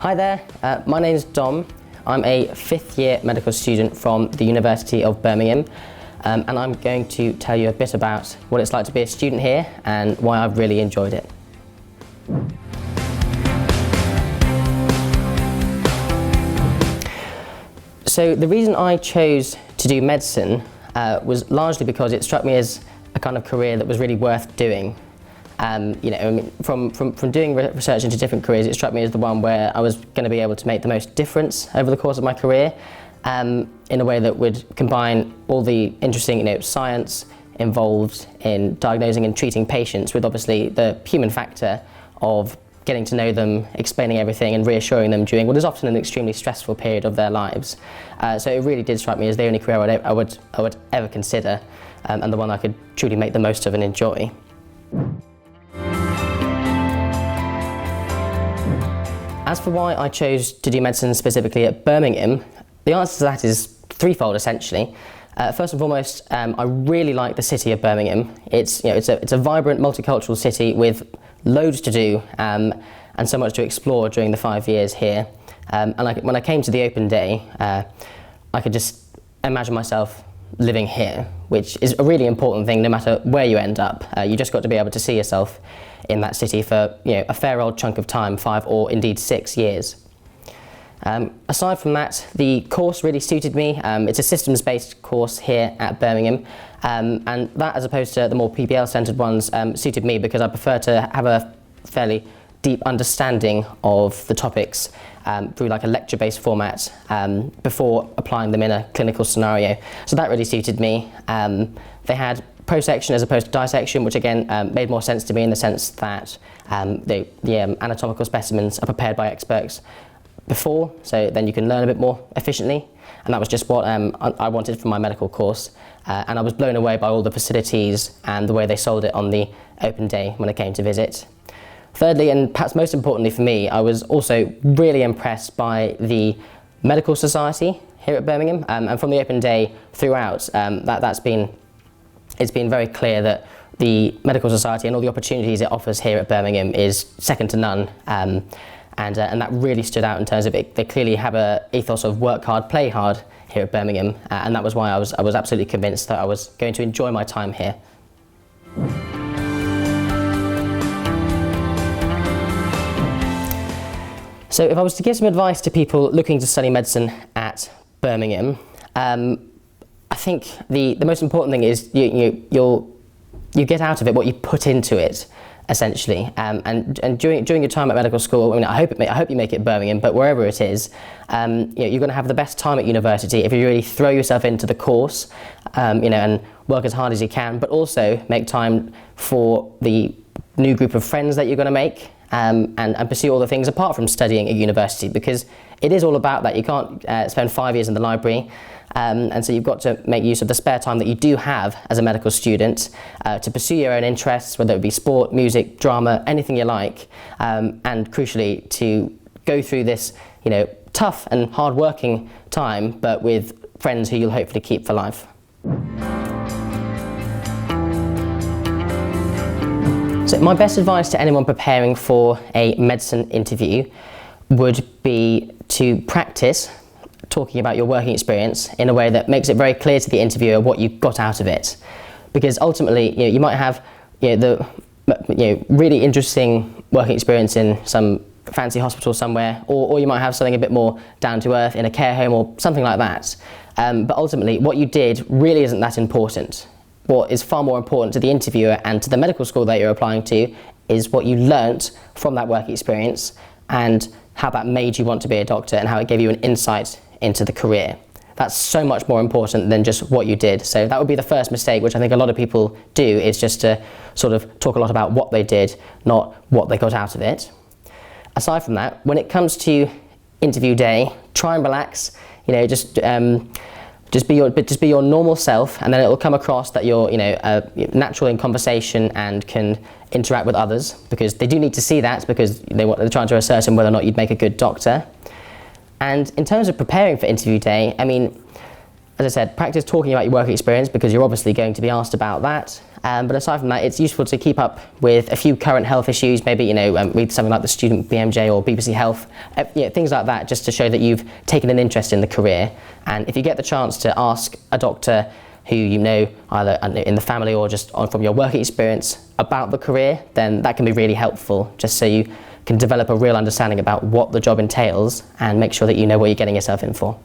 Hi there, my name's Dom. I'm a 5th year medical student from the University of Birmingham, and I'm going to tell you a bit about what it's like to be a student here and why I've really enjoyed it. So the reason I chose to do medicine was largely because it struck me as a kind of career that was really worth doing. From doing research into different careers, it struck me as the one where I was going to be able to make the most difference over the course of my career, in a way that would combine all the interesting, science involved in diagnosing and treating patients with obviously the human factor of getting to know them, explaining everything and reassuring them during what is often an extremely stressful period of their lives. So it really did strike me as the only career I would ever consider, and the one I could truly make the most of and enjoy. As for why I chose to do medicine specifically at Birmingham, the answer to that is threefold essentially. First and foremost, I really like the city of Birmingham. It's a vibrant multicultural city with loads to do and so much to explore during the 5 years here. When I came to the open day, I could just imagine myself living here, which is a really important thing no matter where you end up. You just got to be able to see yourself in that city for a fair old chunk of time, 5 or indeed 6 years. Aside from that, the course really suited me. It's a systems-based course here at Birmingham, and that, as opposed to the more PBL-centred ones, suited me because I prefer to have a fairly deep understanding of the topics through like a lecture-based format before applying them in a clinical scenario. So that really suited me. They had prosection as opposed to dissection, which again made more sense to me in the sense that the anatomical specimens are prepared by experts before, so then you can learn a bit more efficiently, and that was just what I wanted from my medical course, and I was blown away by all the facilities and the way they sold it on the open day when I came to visit. Thirdly, and perhaps most importantly for me, I was also really impressed by the medical society here at Birmingham, and from the open day throughout, it's been very clear that the medical society and all the opportunities it offers here at Birmingham is second to none, and that really stood out in terms of it. They clearly have an ethos of work hard, play hard here at Birmingham, and that was why I was absolutely convinced that I was going to enjoy my time here. So if I was to give some advice to people looking to study medicine at Birmingham, I think the most important thing is you get out of it what you put into it, essentially. And during your time at medical school, I hope you make it Birmingham, but wherever it is, you're going to have the best time at university if you really throw yourself into the course, and work as hard as you can, but also make time for the new group of friends that you're going to make, and pursue all the things apart from studying at university, because it is all about that. You can't spend 5 years in the library. And so you've got to make use of the spare time that you do have as a medical student to pursue your own interests, whether it be sport, music, drama, anything you like, and crucially to go through this tough and hard-working time, but with friends who you'll hopefully keep for life. So my best advice to anyone preparing for a medicine interview would be to practice talking about your working experience in a way that makes it very clear to the interviewer what you got out of it, because ultimately you might have the really interesting working experience in some fancy hospital somewhere, or you might have something a bit more down to earth in a care home or something like that, but ultimately what you did really isn't that important. What is far more important to the interviewer and to the medical school that you're applying to is what you learnt from that work experience and how that made you want to be a doctor and how it gave you an insight into the career. That's so much more important than just what you did. So that would be the first mistake, which I think a lot of people do, is just to sort of talk a lot about what they did, not what they got out of it. Aside from that, when it comes to interview day, try and relax, just be your normal self, and then it'll come across that you're natural in conversation and can interact with others, because they do need to see that, because they're trying to ascertain whether or not you'd make a good doctor. And in terms of preparing for interview day, as I said, practice talking about your work experience, because you're obviously going to be asked about that. But aside from that, it's useful to keep up with a few current health issues, maybe, read something like the Student BMJ or BBC Health, things like that, just to show that you've taken an interest in the career. And if you get the chance to ask a doctor who you know, either in the family or just from your work experience, about the career, then that can be really helpful, just so you can develop a real understanding about what the job entails and make sure that you know what you're getting yourself in for.